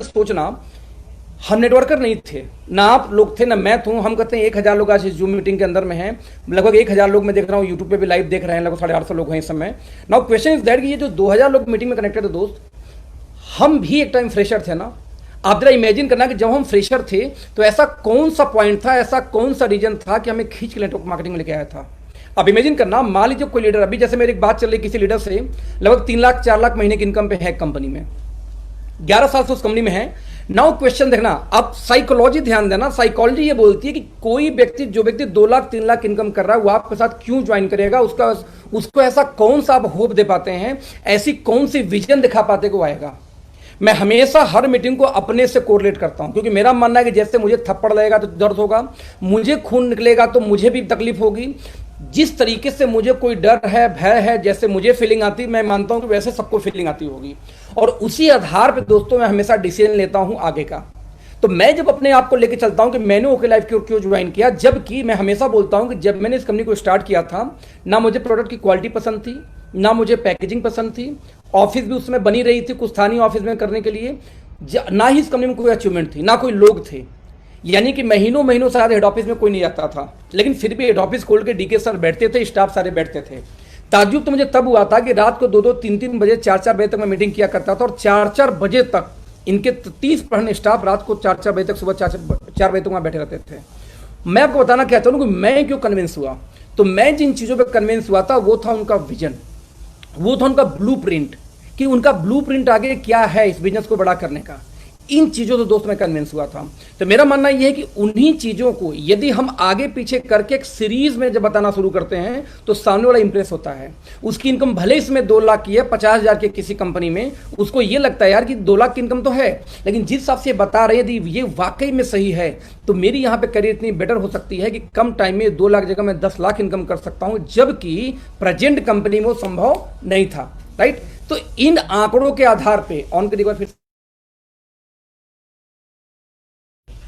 सोचना, हम नेटवर्कर नहीं थे, ना आप लोग थे ना मैं हूँ। हम कहते हैं 1000 लोग आज इस जूम मीटिंग के अंदर में हैं, लगभग 1000 लोग मैं देख रहा हूँ, यूट्यूब पे भी लाइव देख रहे हैं, लगभग 850 लोग हैं इस समय। नाउ क्वेश्चन इज दैट कि ये जो 2000 लोग मीटिंग में कनेक्टेड है दोस्त, हम भी एक टाइम फ्रेशर थे ना। आप जरा इमेजिन करना कि जब हम फ्रेशर थे तो ऐसा कौन सा पॉइंट था, ऐसा कौन सा रीजन था कि हमें खींच के नेटवर्क मार्केटिंग में लेके आया था। अब इमेजिन करना, मान लीजिए कोई लीडर, अभी जैसे मेरी एक बात चल रही किसी लीडर से, लगभग 3 लाख 4 लाख महीने की इनकम पे है कंपनी में, 11 साल से उस कंपनी में है। नाउ क्वेश्चन देखना, अब साइकोलॉजी ध्यान देना, साइकोलॉजी ये बोलती है कि कोई व्यक्ति, जो व्यक्ति 2 लाख 3 लाख इनकम कर रहा है, वो आपके साथ क्यों ज्वाइन करेगा, उसको ऐसा कौन सा आप होप दे पाते हैं, ऐसी कौन सी विजन दिखा पाते को आएगा। मैं हमेशा हर मीटिंग को अपने से कोरिलेट करता हूं, क्योंकि मेरा मानना है कि जैसे मुझे थप्पड़ लगेगा तो दर्द होगा, मुझे खून निकलेगा तो मुझे भी तकलीफ होगी। जिस तरीके से मुझे कोई डर है, भय है, जैसे मुझे फीलिंग आती, मैं मानता हूं कि वैसे सबको फीलिंग आती होगी। और उसी आधार पर दोस्तों मैं हमेशा डिसीजन लेता हूं आगे का। तो मैं जब अपने आप को लेकर चलता हूं कि मैंने ओके लाइफ क्यों ज्वाइन किया, जबकि मैं हमेशा बोलता हूं कि जब मैंने इस कंपनी को स्टार्ट किया था, ना मुझे प्रोडक्ट की क्वालिटी पसंद थी, ना मुझे पैकेजिंग पसंद थी, ऑफिस भी उसमें बनी रही थी कुछ स्थानीय ऑफिस में करने के लिए, ना ही इस कंपनी में कोई अचीवमेंट थी, ना कोई लोग थे। यानी कि महीनों महीनों शायद हेड ऑफिस में कोई नहीं आता था, लेकिन फिर भी हेड ऑफिस खोल के डीके सर बैठते थे, स्टाफ सारे बैठते थे। ताज्जुब तो मुझे तब हुआ था कि रात को 2-2 3-3 बजे 4-4 बजे तक मैं मीटिंग किया करता था, और 4-4 बजे तक इनके 30% स्टाफ रात को 4-4 बजे तक, सुबह 4 बजे तक वहां बैठे रहते थे। मैं आपको बताना चाहता हूं कि मैं क्यों कन्विंस हुआ। तो मैं जिन चीजों पर कन्विंस हुआ था वो था उनका विजन, वो था उनका ब्लूप्रिंट, कि उनका ब्लूप्रिंट आगे क्या है इस बिजनेस को बड़ा करने का। इन चीजों से दोस्त मैं कन्विंस हुआ था। तो मेरा मानना यह है कि उन्हीं चीजों को यदि हम आगे पीछे करके एक सीरीज में जब बताना शुरू करते हैं तो सामने वाला इंप्रेस होता है। उसकी इनकम भले इसमें 2 लाख की है, 50,000 की किसी कंपनी में, उसको यह लगता है यार कि 2 लाख की इनकम तो है, लेकिन जिस हिसाब से बता रहे यदि ये वाकई में सही है तो मेरी यहां पे करियर इतनी बेटर हो सकती है कि कम टाइम में 2 लाख जगह मैं 10 लाख इनकम कर सकता हूं, जबकि प्रेजेंट कंपनी में वो संभव नहीं था। राइट। तो इन आंकड़ों के आधार पे ऑन करिएगा फिर,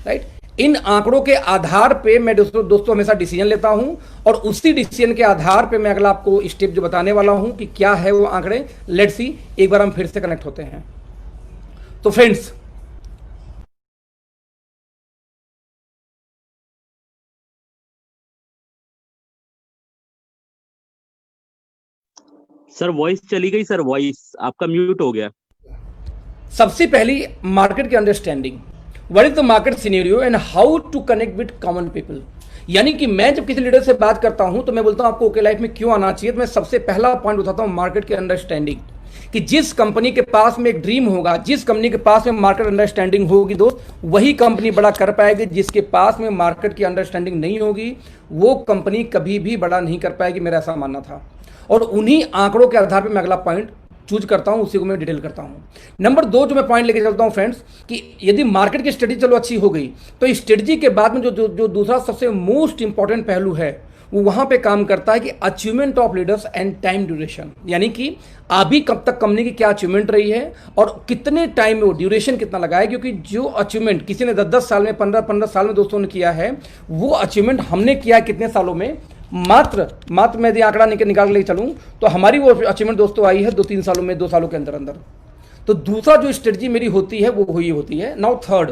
राइट, इन आंकड़ों के आधार पे मैं दोस्तों हमेशा डिसीजन लेता हूं, और उसी डिसीजन के आधार पे मैं अगला आपको स्टेप जो बताने वाला हूं कि क्या है वो आंकड़े। लेट्स सी, एक बार हम फिर से कनेक्ट होते हैं। तो फ्रेंड्स, सर वॉइस चली गई, सर वॉइस आपका म्यूट हो गया। सबसे पहली मार्केट की understanding, what is the market scenario and how to connect with common people. यानी कि मैं जब किसी लीडर से बात करता हूं तो मैं बोलता हूं आपको ओके लाइफ में क्यों आना चाहिए, तो मैं सबसे पहला पॉइंट उठाता हूं मार्केट की अंडरस्टैंडिंग, कि जिस कंपनी के पास में एक ड्रीम होगा, जिस कंपनी के पास में मार्केट अंडरस्टैंडिंग होगी दोस्त, वही कंपनी बड़ा कर पाएगी। जिसके पास में मार्केट की अंडरस्टैंडिंग नहीं होगी वो कंपनी कभी भी बड़ा नहीं कर पाएगी, मेरा ऐसा मानना था। और उन्हीं आंकड़ों के आधार पर मैं अगला पॉइंट चूज करता हूं, उसी को मैं डिटेल करता हूं। नंबर 2 जो मैं पॉइंट लेके चलता हूं फ्रेंड्स, कि यदि मार्केट की स्ट्रेटजी चलो अच्छी हो गई, तो स्ट्रेटजी के बाद में जो दूसरा सबसे मोस्ट इंपॉर्टेंट पहलू है वो वहां पे काम करता है कि achievement of leaders and time duration. यानी कि अभी कब तक कंपनी की क्या अचीवमेंट रही है और कितने टाइम में वो ड्यूरेशन कितना लगा है। क्योंकि जो अचीवमेंट किसी ने 10-10 साल में, 15-15 साल में दोस्तों ने किया है, वो अचीवमेंट हमने किया है कितने सालों में, मात्र मैं यदि आंकड़ा निकाल के चलूं तो हमारी वो अचीवमेंट दोस्तों आई है 2-3 सालों में, 2 सालों के अंदर अंदर। तो दूसरा जो स्ट्रेटजी मेरी होती है वो ही होती है। नाउ थर्ड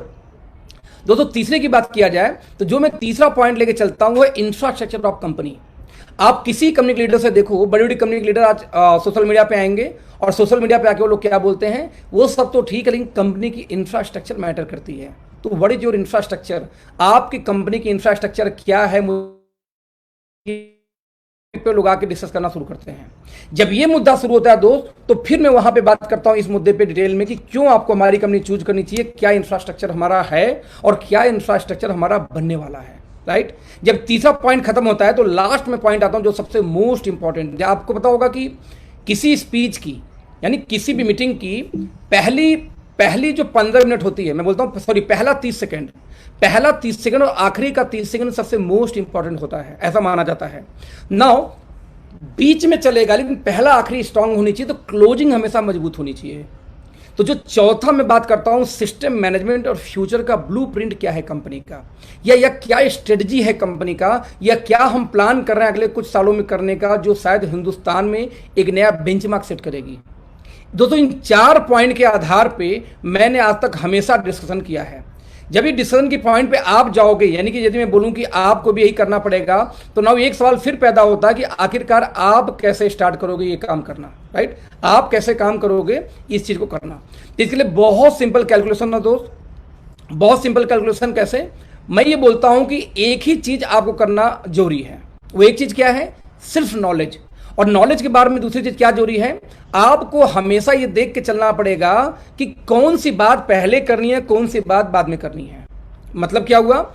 दोस्तों, तीसरे की बात किया जाए तो जो मैं तीसरा पॉइंट लेके चलता हूं वो है इंफ्रास्ट्रक्चर ऑफ कंपनी। आप किसी कंपनी के लीडर से देखो, बड़ी बड़ी कंपनी के लीडर आज सोशल मीडिया पे आएंगे और सोशल मीडिया पे आके वो लोग क्या बोलते हैं, वो सब तो ठीक है लेकिन कंपनी की इंफ्रास्ट्रक्चर मैटर करती है। तो व्हाट इज योर इंफ्रास्ट्रक्चर, आपकी कंपनी की इंफ्रास्ट्रक्चर क्या है, पे लोग आके डिस्कस करना शुरू करते हैं। जब ये मुद्दा शुरू होता है दोस्त, तो फिर मैं वहां पे बात करता हूं इस मुद्दे पे डिटेल में कि क्यों आपको हमारी कंपनी चूज करनी चाहिए, क्या इंफ्रास्ट्रक्चर हमारा है और क्या इंफ्रास्ट्रक्चर हमारा बनने वाला है। राइट। जब तीसरा पॉइंट खत्म होता है तो लास्ट में पॉइंट आता हूं जो सबसे मोस्ट इंपॉर्टेंट। आपको पता होगा कि किसी स्पीच की, यानी किसी भी मीटिंग की पहली जो 15 मिनट होती है, मैं बोलता हूं सॉरी, पहला 30 सेकंड और आखिरी का 30 सेकंड सबसे मोस्ट इंपॉर्टेंट होता है, ऐसा माना जाता है। नाउ बीच में चलेगा लेकिन पहला आखिरी स्ट्रांग होनी चाहिए, तो क्लोजिंग हमेशा मजबूत होनी चाहिए। तो जो चौथा मैं बात करता हूं, सिस्टम मैनेजमेंट और फ्यूचर का ब्लूप्रिंट क्या है कंपनी का, या क्या स्ट्रेटजी है कंपनी का, या क्या हम प्लान कर रहे हैं अगले कुछ सालों में करने का, जो शायद हिंदुस्तान में एक नया बेंचमार्क सेट करेगी। दोस्तों इन 4 पॉइंट के आधार पे मैंने आज तक हमेशा डिस्कशन किया है। जब ये डिसीजन की पॉइंट पे आप जाओगे, यानी कि यदि मैं बोलूं कि आपको भी यही करना पड़ेगा, तो नाउ एक सवाल फिर पैदा होता है कि आखिरकार आप कैसे स्टार्ट करोगे ये काम करना, राइट? आप कैसे काम करोगे इस चीज को करना। तो इसके लिए बहुत सिंपल कैलकुलेशन ना दोस्त, बहुत सिंपल कैलकुलेशन। कैसे? मैं ये बोलता हूं कि एक ही चीज आपको करना जरूरी है। वो एक चीज क्या है? सिर्फ नॉलेज। और नॉलेज के बारे में दूसरी चीज क्या जरूरी है? आपको हमेशा ये देख के चलना पड़ेगा कि कौन सी बात पहले करनी है, कौन सी बात बाद में करनी है। मतलब क्या हुआ?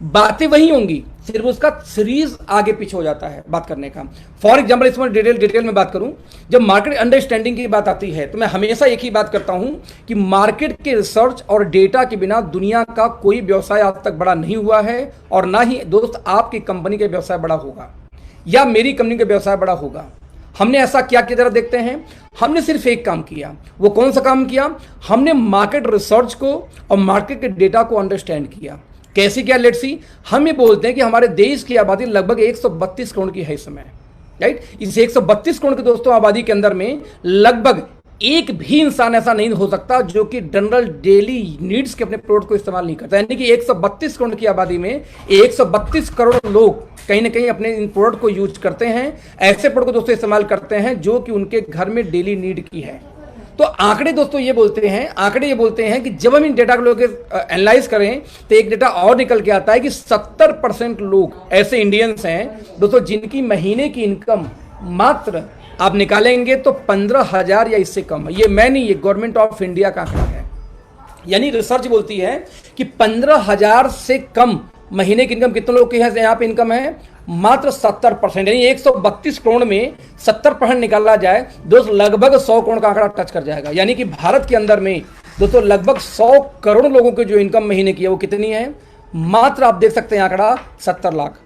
बातें वही होंगी, सिर्फ उसका सीरीज आगे पीछे हो जाता है बात करने का। फॉर एग्जाम्पल इसमें डिटेल में बात करूं, जब मार्केट अंडरस्टैंडिंग की बात आती है तो मैं हमेशा एक ही बात करता हूं कि मार्केट के रिसर्च और डेटा के बिना दुनिया का कोई व्यवसाय आज तक बड़ा नहीं हुआ है, और ना ही दोस्त आपकी कंपनी का व्यवसाय बड़ा होगा या मेरी कंपनी का व्यवसाय बड़ा होगा। हमने ऐसा क्या किया जरा देखते हैं। हमने सिर्फ एक काम किया। वो कौन सा काम किया? हमने मार्केट रिसर्च को और मार्केट के डेटा को अंडरस्टैंड किया। कैसे किया? Let's see. हम ये बोलते हैं कि हमारे देश की आबादी लगभग 132 करोड़ की है इस समय, राइट? इस 132 करोड़ के दोस्तों आबादी के अंदर में लगभग एक भी इंसान ऐसा नहीं हो सकता जो कि जनरल डेली नीड्स के अपने प्रोडक्ट को इस्तेमाल नहीं करता। यानी कि 132 करोड़ की आबादी में 132 करोड़ लोग कहीं ना कहीं अपने इन प्रोडक्ट को यूज करते हैं, ऐसे प्रोडक्ट को दोस्तों इस्तेमाल करते हैं जो कि उनके घर में डेली नीड की है। तो आंकड़े दोस्तों ये बोलते हैं कि जब हम इन डेटा को लोग एनालाइज करें तो एक डेटा और निकल के आता है कि 70% लोग ऐसे इंडियंस हैं दोस्तों जिनकी महीने की इनकम मात्र आप निकालेंगे तो 15,000 या इससे कम है। ये मैं नहीं, ये गवर्नमेंट ऑफ इंडिया का आंकड़ा है। यानी रिसर्च बोलती है कि 15,000 से कम महीने की इनकम कितने लोग की है यहाँ पे इनकम है? मात्र 70%। यानी 132 करोड़ में 70% निकाला जाए दोस्तों लगभग 100 करोड़ का आंकड़ा टच कर जाएगा। यानी कि भारत के अंदर में दोस्तों लगभग 100 करोड़ लोगों की जो इनकम महीने की है वो कितनी है? मात्र आप देख सकते हैं आंकड़ा 70 लाख,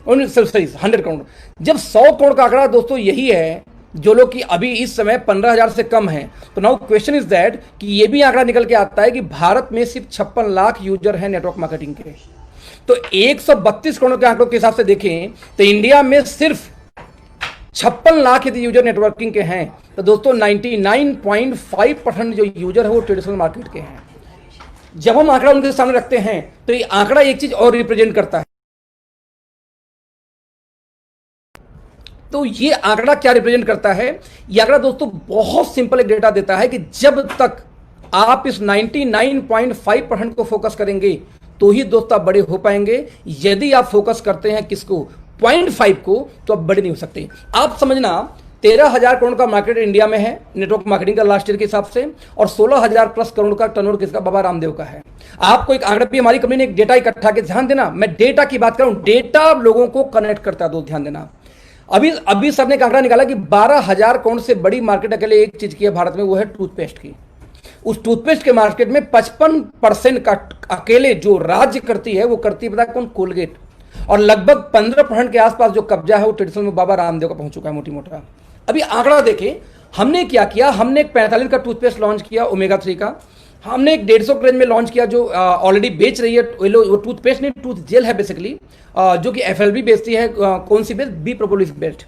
100 करोड़। जब 100 करोड़ का आंकड़ा दोस्तों यही है जो लोग कि अभी इस समय 15,000 से कम है, तो नाउ क्वेश्चन इज दैट कि ये भी आंकड़ा निकल के आता है कि भारत में सिर्फ 56 लाख यूजर हैं नेटवर्क मार्केटिंग के। तो 132 करोड़ के आंकड़ों के हिसाब से देखें तो इंडिया में सिर्फ 56 लाख यदि यूजर नेटवर्किंग के हैं तो दोस्तों 99.5% जो यूजर है वो ट्रेडिशनल मार्केट के हैं। जब हम आंकड़ा उनके सामने रखते हैं तो ये आंकड़ा एक चीज और रिप्रेजेंट करता है। तो ये आंकड़ा क्या रिप्रेजेंट करता है? ये आंकड़ा दोस्तों बहुत सिंपल एक डेटा देता है कि जब तक आप इस 99.5% को फोकस करेंगे तो ही दोस्तों आप बड़े हो पाएंगे। यदि आप फोकस करते हैं किसको? 0.5 को, तो आप बड़े नहीं हो सकते। आप समझना 13,000 करोड़ का मार्केट इंडिया में है नेटवर्क मार्केटिंग का लास्ट ईयर के हिसाब से, और 16,000 प्लस करोड़ का टर्नओवर किसका? बाबा रामदेव का है। आपको एक आंकड़ा भी हमारी कंपनी ने एक डेटा इकट्ठा के, ध्यान देना मैं डेटा की बात कर रहा हूं, डेटा लोगों को कनेक्ट करता है। दोस्त ध्यान देना, अभी सर ने एक आंकड़ा निकाला कि 12,000 करोड़ से बड़ी मार्केट अकेले एक चीज की है भारत में, वो है टूथपेस्ट की। उस टूथपेस्ट के मार्केट में 55% का अकेले जो राज्य करती है वो करती है पता है कौन? कोलगेट। और लगभग 15% के आसपास जो कब्जा है वो ट्रेडिशनल में बाबा रामदेव का पहुंच चुका है मोटी मोटा। अभी आंकड़ा देखें, हमने क्या किया? हमने एक 45 का टूथपेस्ट लॉन्च किया ओमेगा 3 का। हमने एक 150 रेंज में लॉन्च किया जो ऑलरेडी बेच रही है। वो टूथपेस्ट नहीं, टूथ जेल है बेसिकली, जो कि FLB बेचती है। कौन सी बेस्ट? B propolis best.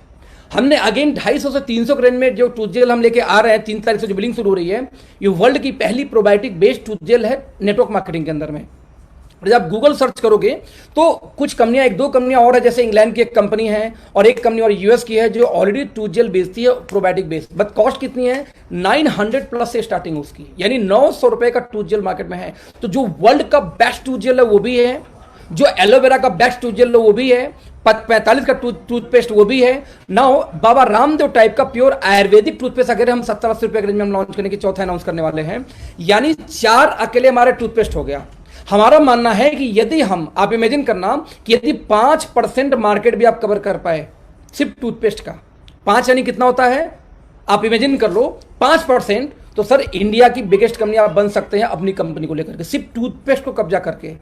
हमने अगेन 250 से 300 रेंज में जो टूथ जेल हम लेके आ रहे हैं, 3 तारीख से जो बिलिंग शुरू हो रही है, ये वर्ल्ड की पहली प्रोबायोटिक बेस्ड टूथ जेल है नेटवर्क मार्केटिंग के अंदर में। जब आप गूगल सर्च करोगे तो कुछ कंपनियां, 1-2 कंपनियां और है, जैसे इंग्लैंड की एक कंपनी है और एक कंपनी और यूएस की है जो ऑलरेडी टूथ जेल बेचती है प्रोबायोटिक बेस्ड। बट कॉस्ट कितनी है? 900 प्लस से स्टार्टिंग उसकी, यानी 900 रुपए का टूथ जेल मार्केट में है। तो जो वर्ल्ड का बेस्ट टूथ जेल है वो भी है, जो एलोवेरा का बेस्ट टूथ जेल है वो भी है, 45 का टूथपेस्ट वो भी है। नाउ बाबा रामदेव टाइप का प्योर आयुर्वेदिक टूथपेस्ट अगर हम 70-80 रुपए के रेंज में हम लॉन्च करने की चौथा अनाउंस करने वाले हैं, यानी 4 अकेले हमारे टूथपेस्ट हो गया। हमारा मानना है कि यदि हम, आप इमेजिन करना कि यदि 5% मार्केट भी आप कवर कर पाए सिर्फ टूथपेस्ट का, 5 यानी कितना होता है? आप इमेजिन कर लो 5%, तो सर इंडिया की बिगेस्ट कंपनी आप बन सकते हैं अपनी कंपनी को लेकर के, सिर्फ टूथपेस्ट को कब्जा करके।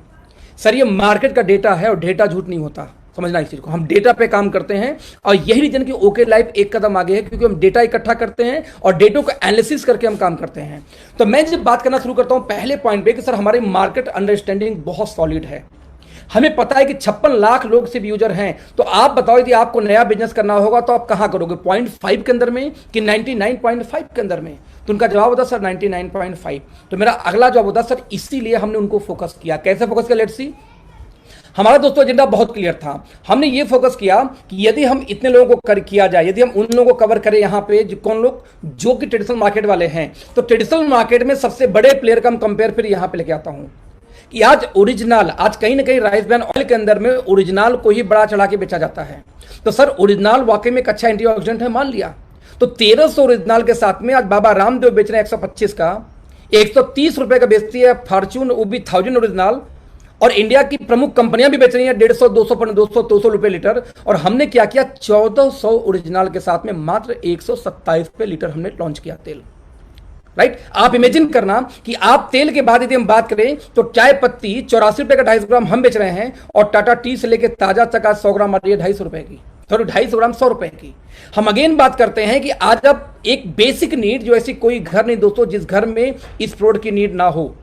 सर ये मार्केट का डेटा है और डेटा झूठ नहीं होता, समझना इस चीज को। हम डेटा पे काम करते हैं और यही रीजन की ओके लाइफ एक कदम आगे है, क्योंकि हम डेटा इकट्ठा करते हैं और डेटा को एनालिसिस करके हम काम करते हैं। तो मैं जब बात करना शुरू करता हूं पहले पॉइंट पे कि सर हमारी मार्केट अंडरस्टैंडिंग बहुत सॉलिड है, हमें पता है कि 56 लाख लोग सिर्फ यूजर हैं। तो आप बताओ यदि आपको नया बिजनेस करना होगा तो आप कहां करोगे? 0.5 के अंदर में कि 99.5 के अंदर में? तो उनका जवाब होता सर 99.5। तो मेरा अगला जवाब होता सर इसीलिए हमने उनको फोकस किया। कैसे फोकस किया, लेट्स सी। हमारा दोस्तों एजेंडा बहुत क्लियर था। हमने ये फोकस किया कि यदि हम इतने लोगों को किया जाए, यदि हम उन लोगों को कवर करें यहाँ पे कौन लोग जो कि ट्रेडिशनल मार्केट वाले हैं, तो ट्रेडिशनल मार्केट में सबसे बड़े प्लेयर का हम कंपेयर फिर यहाँ पे लेके आता हूँ कि आज ओरिजिनल, आज कहीं ना कहीं राइस ब्रान ऑयल के अंदर में ओरिजिनल को ही बड़ा चढ़ा के बेचा जाता है। तो सर ओरिजिनल वाकई में एक अच्छा एंटीऑक्सीडेंट है, मान लिया। तो 1300 ओरिजिनल के साथ में आज बाबा रामदेव बेच रहे हैं 125 का, 130 रुपए का बेचती है फॉर्च्यून, वो भी 1000 ओरिजिनल। और इंडिया की प्रमुख कंपनियां भी बेच रही हैं 150, 200 रुपए लीटर। और हमने क्या किया, 1400 ओरिजिनल के साथ में मात्र 127 रुपए लीटर हमने लॉन्च किया तेल। राइट, आप इमेजिन करना कि आप तेल के बाद यदि हम बात करें तो चाय पत्ती 84 रुपए का 250 ग्राम हम बेच रहे हैं, और टाटा टी से लेकर ताजा तक आज 100 ग्राम आ रही है 250 रुपए की, सॉरी 250 ग्राम 100 रुपए की। हम अगेन बात करते हैं कि आज अब एक बेसिक नीड, जो ऐसी कोई घर नहीं दोस्तों जिस घर में इस प्रोडक्ट की नीड ना हो,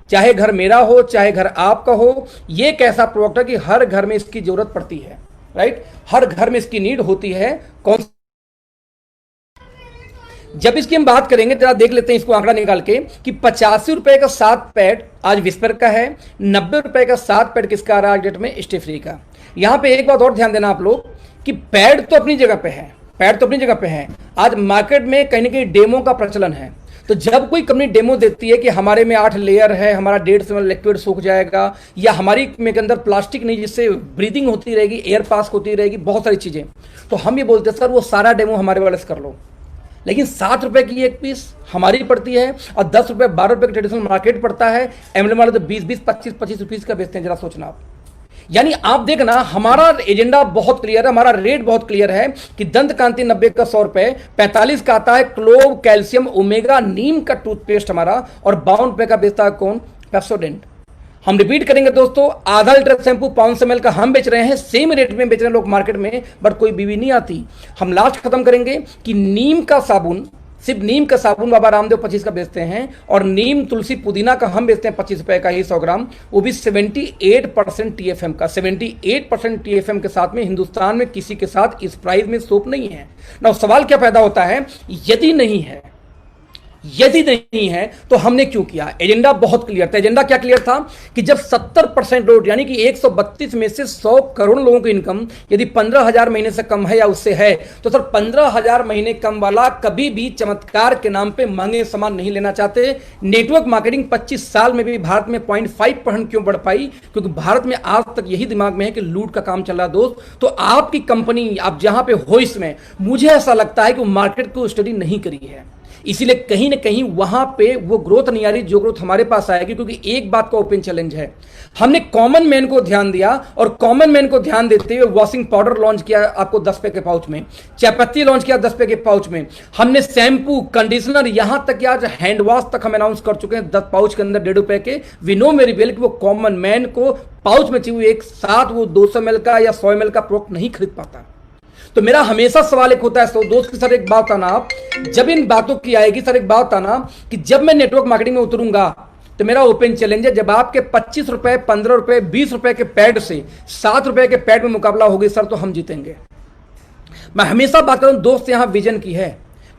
चाहे घर मेरा हो चाहे घर आपका हो। ये एक ऐसा प्रोडक्ट है कि हर घर में इसकी जरूरत पड़ती है। राइट, हर घर में इसकी नीड होती है। कौन, जब इसकी हम बात करेंगे जरा देख लेते हैं इसको आंकड़ा निकाल के कि 85 रुपए का 7 पैड आज विस्पर का है, 90 रुपए का 7 पैड किसका आ रहा है डेट में, स्टेफ्री का। यहां पे एक बात और ध्यान देना आप लोग कि पैड तो अपनी जगह पे है, पैड तो अपनी जगह पे है। आज मार्केट में कहीं ना कहीं डेमो का प्रचलन है। तो जब कोई कंपनी डेमो देती है कि हमारे में 8 लेयर है, हमारा 1.5 से लिक्विड सूख जाएगा, या हमारी में के अंदर प्लास्टिक नहीं जिससे ब्रीदिंग होती रहेगी, एयर पास होती रहेगी, बहुत सारी चीजें, तो हम ये बोलते हैं सर वो सारा डेमो हमारे वाले से कर लो। लेकिन 7 रुपए की एक पीस हमारी पड़ती है और 10 रुपए 12 रुपए का ट्रेडिशनल मार्केट पड़ता है। एमएलएम वाले तो 20, 25 रुपीस का बेचते हैं, जरा सोचना आप। यानी आप देखना हमारा एजेंडा बहुत क्लियर है, हमारा रेट बहुत क्लियर है कि दंत कांति 90 का 100 रुपए, 45 का आता है क्लोव, कैल्शियम, ओमेगा, नीम का टूथपेस्ट हमारा, और 52 रुपए का बेचता है कौन, पेप्सोडेंट। हम रिपीट करेंगे दोस्तों, आधा लीटर शैंपू 500 ml का हम बेच रहे हैं, सेम रेट में बेच रहे हैं लोग मार्केट में, बट कोई बीवी नहीं आती। हम लास्ट खत्म करेंगे कि नीम का साबुन, सिर्फ नीम का साबुन बाबा रामदेव 25 का बेचते हैं, और नीम तुलसी पुदीना का हम बेचते हैं 25 रुपए का ही 100 ग्राम, वो भी 78% TFM का। 78% TFM के साथ में हिंदुस्तान में किसी के साथ इस प्राइस में सोप नहीं है ना। सवाल क्या पैदा होता है, यदि नहीं है तो हमने क्यों किया। एजेंडा बहुत क्लियर था। एजेंडा क्या क्लियर था कि जब 70% लोग, यानी कि 132 में से 100 करोड़ लोगों की इनकम यदि 15,000 महीने से कम है या उससे है, तो सर 15,000 महीने कम वाला कभी भी चमत्कार के नाम पे महंगे सामान नहीं लेना चाहते। नेटवर्क मार्केटिंग 25 साल में भी भारत में 0.5% क्यों बढ़ पाई, क्योंकि भारत में आज तक यही दिमाग में है कि लूट का काम चल रहा है दोस्त। तो आपकी कंपनी आप जहां पे हो, इसमें मुझे ऐसा लगता है कि वो मार्केट को स्टडी नहीं करी है, इसीलिए कहीं ना कहीं वहां पे वो ग्रोथ नहीं आ रही जो ग्रोथ हमारे पास आएगी। क्योंकि एक बात का ओपन चैलेंज है, हमने कॉमन मैन को ध्यान दिया, और कॉमन मैन को ध्यान देते हुए वॉशिंग पाउडर लॉन्च किया आपको 10 रुपए के पाउच में, चायपत्ती लॉन्च किया 10 रुपए के पाउच में, हमने शैम्पू, कंडीशनर, यहां तक कि आज हैंड वॉश तक हम अनाउंस कर चुके हैं 10 पाउच के अंदर 1.5 रुपए के। वी नो मेरी बेल कि वो कॉमन मैन को पाउच में चाहिए एक साथ वो 200 ml का या 100 ml का प्रोडक्ट नहीं खरीद पाता। तो मेरा हमेशा सवाल एक होता है तो दोस्त की सर एक बात आना, आप जब इन बातों की आएगी सर एक बात आना कि जब मैं नेटवर्क मार्केटिंग में उतरूंगा तो मेरा ओपन चैलेंज है, जब आपके 25 रुपए, 15 रुपए, 20 रुपए के पैड से 7 रुपए के पैड में मुकाबला होगी सर, तो हम जीतेंगे। मैं हमेशा बात करूं दोस्त यहां विजन की है।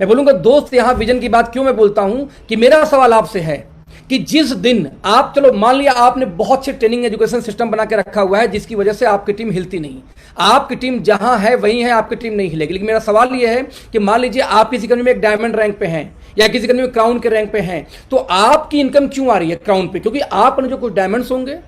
मैं बोलूंगा दोस्त यहां विजन की बात क्यों मैं बोलता हूं कि मेरा सवाल आपसे है कि जिस दिन आप, चलो मान लिया आपने बहुत से ट्रेनिंग एजुकेशन सिस्टम बना के रखा हुआ है जिसकी वजह से आपकी टीम हिलती नहीं, आपकी टीम जहां है वहीं है, आपकी टीम नहीं हिलेगी। लेकिन मेरा सवाल यह है कि मान लीजिए आप किसी कंपनी में एक डायमंड रैंक पे हैं या किसी कंपनी में क्राउन के रैंक पे हैं, तो आपकी इनकम क्यों आ रही है क्राउन पे? क्योंकि आपने जो कुछ डायमंड्स होंगे,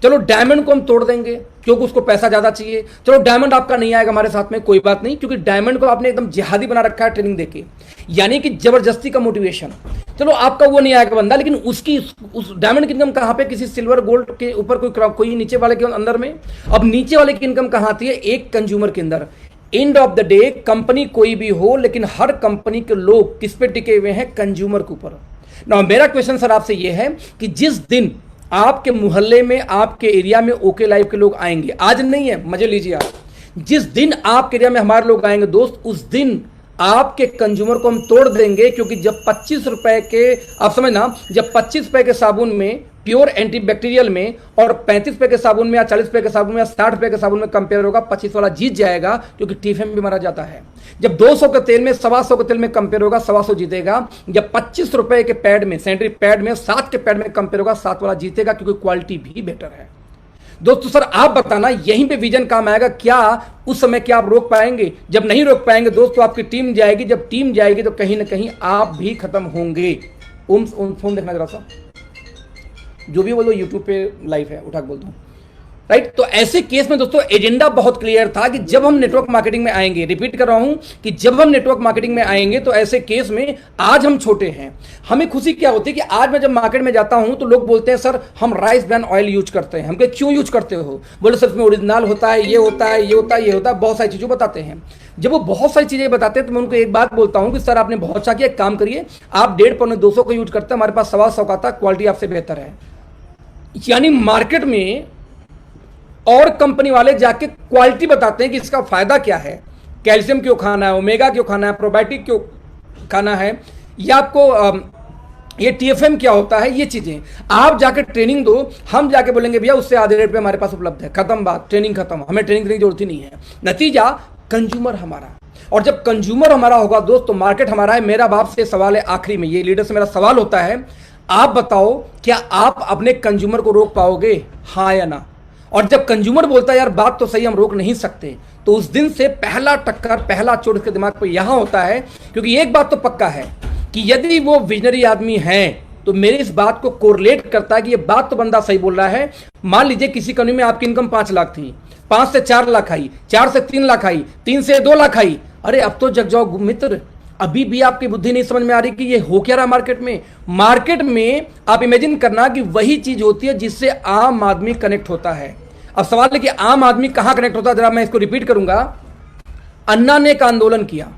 चलो डायमंड को हम तोड़ देंगे क्योंकि उसको पैसा ज्यादा चाहिए, चलो डायमंड आपका नहीं आएगा हमारे साथ में, कोई बात नहीं, क्योंकि डायमंड को आपने एकदम जिहादी बना रखा है ट्रेनिंग देके, यानी कि जबरदस्ती का मोटिवेशन। चलो आपका वो नहीं आएगा बंदा, लेकिन उसकी उस डायमंड की इनकम कहां पे, किसी सिल्वर गोल्ड के ऊपर कोई नीचे वाले के अंदर में। अब नीचे वाले की इनकम कहां आती है, एक कंज्यूमर के अंदर। End of the day company कोई भी हो, लेकिन हर कंपनी के लोग किस पे टिके हुए हैं, कंज्यूमर के ऊपर। ना मेरा क्वेश्चन सर आपसे ये है कि जिस दिन आपके मोहल्ले में, आपके एरिया में ओके लाइफ के लोग आएंगे, आज नहीं है, मजे लीजिए आप, जिस दिन आपके एरिया में हमारे लोग आएंगे दोस्त, उस दिन आपके कंज्यूमर को हम तोड़ देंगे। क्योंकि जब 25 रुपए के, आप समझना, जब 25 रुपए के साबुन में प्योर एंटीबैक्टीरियल में और 35 रुपए के साबुन में या 40 रुपए के साबुन में या 60 रुपए के साबुन में कंपेयर होगा, 25 वाला जीत जाएगा, क्योंकि टीएफएम भी मारा जाता है। जब 200 के तेल में 125 के तेल में कंपेयर होगा, 125 जीतेगा। जब 25 रुपए के पैड में, सैनिटरी पैड में 7 के पैड में कंपेयर होगा, 7 वाला जीतेगा, क्योंकि क्वालिटी भी बेटर है। दोस्तों सर आप बताना, यहीं पे विजन काम आएगा क्या? उस समय क्या आप रोक पाएंगे? जब नहीं रोक पाएंगे दोस्तों, आपकी टीम जाएगी। जब टीम जाएगी तो कहीं ना कहीं आप भी खत्म होंगे। फोन देखना जरा सा, जो भी बोलो यूट्यूब पे लाइव है, उठा के बोल दो, राइट। तो ऐसे केस में दोस्तों एजेंडा बहुत क्लियर था कि जब हम नेटवर्क मार्केटिंग में आएंगे, रिपीट कर रहा हूं कि जब हम नेटवर्क मार्केटिंग में आएंगे तो ऐसे केस में आज हम छोटे हैं। हमें खुशी क्या होती है कि आज मैं जब मार्केट में जाता हूं तो लोग बोलते हैं सर हम राइस ब्रांड ऑयल यूज करते हैं। हम कहे क्यों यूज करते हो? बोले सर इसमें ओरिजिनल होता है, ये होता है, ये होता है, ये होता है, बहुत सारी चीजें बताते हैं। जब वो बहुत सारी चीजें बताते हैं तो मैं उनको एक बात बोलता हूं कि सर आपने बहुत अच्छा किया, एक काम करिए, आप 1.5 पौने 200 का यूज करते हैं, हमारे पास 125 का आता है, क्वालिटी आपसे बेहतर है। यानी मार्केट में और कंपनी वाले जाके क्वालिटी बताते हैं कि इसका फायदा क्या है, कैल्शियम क्यों खाना है, ओमेगा क्यों खाना है, प्रोबायोटिक क्यों खाना है, या आपको ये टीएफएम क्या होता है, ये चीजें आप जाके ट्रेनिंग दो। हम जाके बोलेंगे भैया उससे आधे रेट पे हमारे पास उपलब्ध है, खत्म बात, ट्रेनिंग खत्म, हमें ट्रेनिंग देने की जरूरत ही नहीं है। नतीजा कंज्यूमर हमारा, और जब कंज्यूमर हमारा होगा दोस्त तो मार्केट हमारा है। मेरा बाप से सवाल है आखिरी में, ये लीडर से मेरा सवाल होता है, आप बताओ क्या आप अपने कंज्यूमर को रोक पाओगे, हाँ या ना? और जब कंज्यूमर बोलता है यार बात तो सही, हम रोक नहीं सकते, तो उस दिन से पहला टक्कर, पहला चोट उसके दिमाग पे यहां होता है। क्योंकि एक बात तो पक्का है कि यदि वो विजनरी आदमी है तो मेरी इस बात को कोरिलेट करता है कि ये बात तो बंदा सही बोल रहा है। मान लीजिए किसी कंपनी में आपकी इनकम 5 लाख थी, 5 से 4 लाख आई, 4 से 3 लाख आई, 3 से 2 लाख आई। अरे अब तो जग जाओ मित्र, अभी भी आपकी बुद्धि नहीं समझ में आ रही कि ये हो क्या रहा मार्केट में। मार्केट में आप इमेजिन करना कि वही चीज होती है जिससे आम आदमी कनेक्ट होता है। अब सवाल है कि आम आदमी कहां कनेक्ट होता है, जरा मैं इसको रिपीट करूंगा। अन्ना ने एक आंदोलन किया,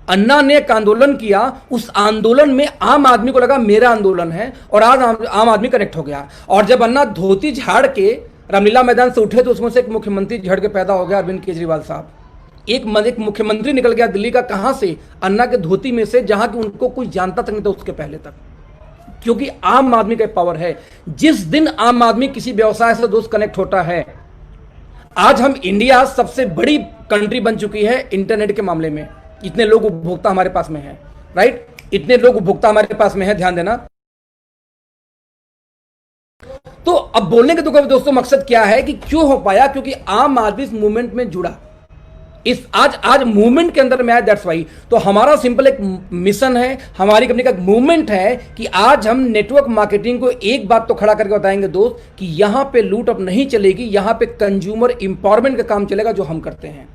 अन्ना ने एक आंदोलन किया, उस आंदोलन में आम आदमी को लगा मेरा आंदोलन है, और आज आम आदमी कनेक्ट हो गया। और जब अन्ना धोती झाड़ के रामलीला मैदान से उठे तो उसमें से एक मुख्यमंत्री झड़ के पैदा हो गया, अरविंद केजरीवाल साहब। एक मुख्यमंत्री निकल गया दिल्ली का, कहां से? अन्ना के धोती में से, जहां कि उनको कोई जानता तक नहीं था उसके पहले तक। क्योंकि आम आदमी का पावर है। जिस दिन आम आदमी किसी व्यवसाय से दोस्त कनेक्ट होता है, आज हम इंडिया सबसे बड़ी कंट्री बन चुकी है इंटरनेट के मामले में। इतने लोग उपभोक्ता हमारे पास में है, राइट, इतने लोग उपभोक्ता हमारे पास में है, ध्यान देना। तो अब बोलने के तो दोस्तों मकसद क्या है कि क्यों हो पाया? क्योंकि आम आदमी इस मूवमेंट में जुड़ा, इस आज मूवमेंट के अंदर में आया, दैट्स वाई। तो हमारा सिंपल एक मिशन है, हमारी कंपनी का एक मूवमेंट है कि आज हम नेटवर्क मार्केटिंग को एक बात तो खड़ा करके बताएंगे दोस्त कि यहां पे लूट अब नहीं चलेगी, यहां पे कंज्यूमर इंपावरमेंट का काम चलेगा जो हम करते हैं।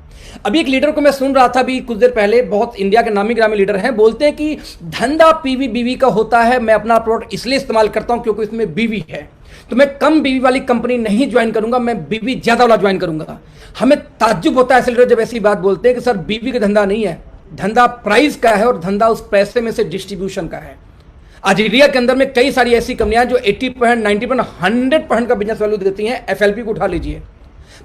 अभी एक लीडर को मैं सुन रहा था अभी कुछ देर पहले, बहुत इंडिया के नामी ग्रामी लीडर हैं, बोलते हैं कि धंधा पीवी बीवी का होता है, मैं अपना प्रोडक्ट इसलिए इस्तेमाल करता हूं क्योंकि इसमें बीवी है, तो मैं कम बीवी वाली कंपनी नहीं ज्वाइन करूंगा, मैं बीवी ज्यादा वाला ज्वाइन करूंगा। हमें ताज्जुब होता है ऐसे लीडर जब ऐसी बात बोलते हैं कि सर बीवी का धंधा नहीं है, धंधा प्राइस का है, और धंधा उस पैसे में से डिस्ट्रीब्यूशन का है। आज इंडिया के अंदर में कई सारी ऐसी कंपनियां जो 80%, 90%, 100% का बिजनेस वैल्यू देती हैं। एफएलपी को उठा लीजिए,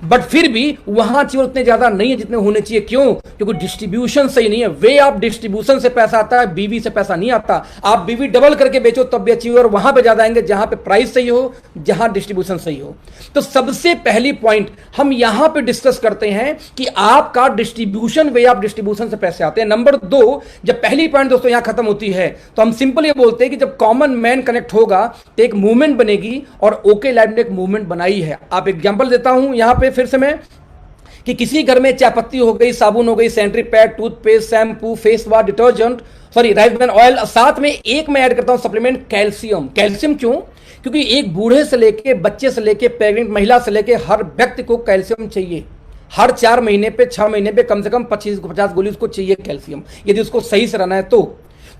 बट फिर भी वहां चीज उतने ज्यादा नहीं है जितने होने चाहिए। क्यों? क्योंकि डिस्ट्रीब्यूशन सही नहीं है। वे ऑफ डिस्ट्रीब्यूशन से पैसा आता है, बीवी से पैसा नहीं आता। आप बीवी डबल करके बेचो तब भी अच्छी हो, और वहां पे ज्यादा आएंगे जहां पे प्राइस सही हो, जहां डिस्ट्रीब्यूशन सही हो। तो सबसे पहली पॉइंट हम यहां पे डिस्कस करते हैं कि आपका डिस्ट्रीब्यूशन, वे ऑफ डिस्ट्रीब्यूशन से पैसे आते हैं। नंबर 2, जब पहली पॉइंट दोस्तों यहां खत्म होती है तो हम सिंपल ये बोलते हैं कि जब कॉमन मैन कनेक्ट होगा तो एक मूवमेंट बनेगी, और ओके लाइफ ने एक मूवमेंट बनाई है। आप एग्जांपल देता हूं यहां पे फिर से मैं, कि किसी घर में चाय पत्ती हो गई, साबुन हो गई, sanitary pad, toothpaste, shampoo, face wash, detergent, rice bran oil, साथ में एक मैं ऐड करता हूं सप्लीमेंट कैल्शियम। कैल्शियम क्यों? क्योंकि एक बूढ़े से लेके, बच्चे से लेके, प्रेग्नेंट महिला से लेके हर व्यक्ति को कैल्शियम चाहिए। हर 4 महीने पे, 6 महीने पे कम से कम 25-50 गोली उसको चाहिए कैल्शियम, यदि उसको सही से रहना है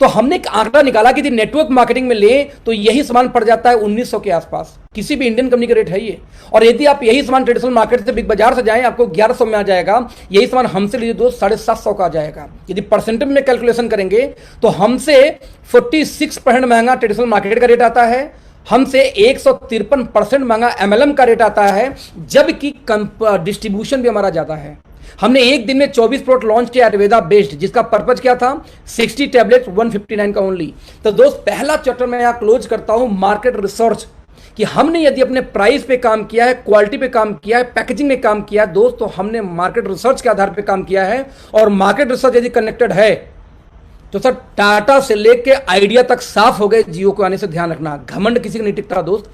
तो हमने एक आंकड़ा निकाला कि यदि नेटवर्क मार्केटिंग में ले तो यही सामान पड़ जाता है 1900 के आसपास। किसी भी इंडियन कंपनी का रेट है ये। और यदि आप यही सामान ट्रेडिशनल मार्केट से बिग बाजार से जाएं, आपको 1100 में आ जाएगा। यही सामान हमसे लीजिए दोस्त 750 का आ जाएगा। यदि परसेंटेज में कैलकुलेशन करेंगे तो हमसे 46% महंगा ट्रेडिशनल मार्केट का रेट आता है, हमसे 153% महंगा एमएलएम का रेट आता है, जबकि डिस्ट्रीब्यूशन भी हमारा ज्यादा है। हमने एक दिन में 24 प्रोडक्ट लॉन्च किया आयुर्वेदा बेस्ड, जिसका पर्पज क्या था? 60 टैबलेट्स 159 का ओनली। तो दोस्त पहला चैप्टर मैं यहां क्लोज करता हूं मार्केट रिसर्च, कि हमने यदि अपने प्राइस पे काम किया है, क्वालिटी पे काम किया है, पैकेजिंग में काम किया है दोस्त, तो हमने मार्केट रिसर्च के आधार पे काम किया है। और मार्केट रिसर्च यदि कनेक्टेड है तो सर टाटा से लेके आइडिया तक साफ हो गए। जियो को आने से ध्यान रखना, घमंड किसी का नहीं टिकता दोस्त।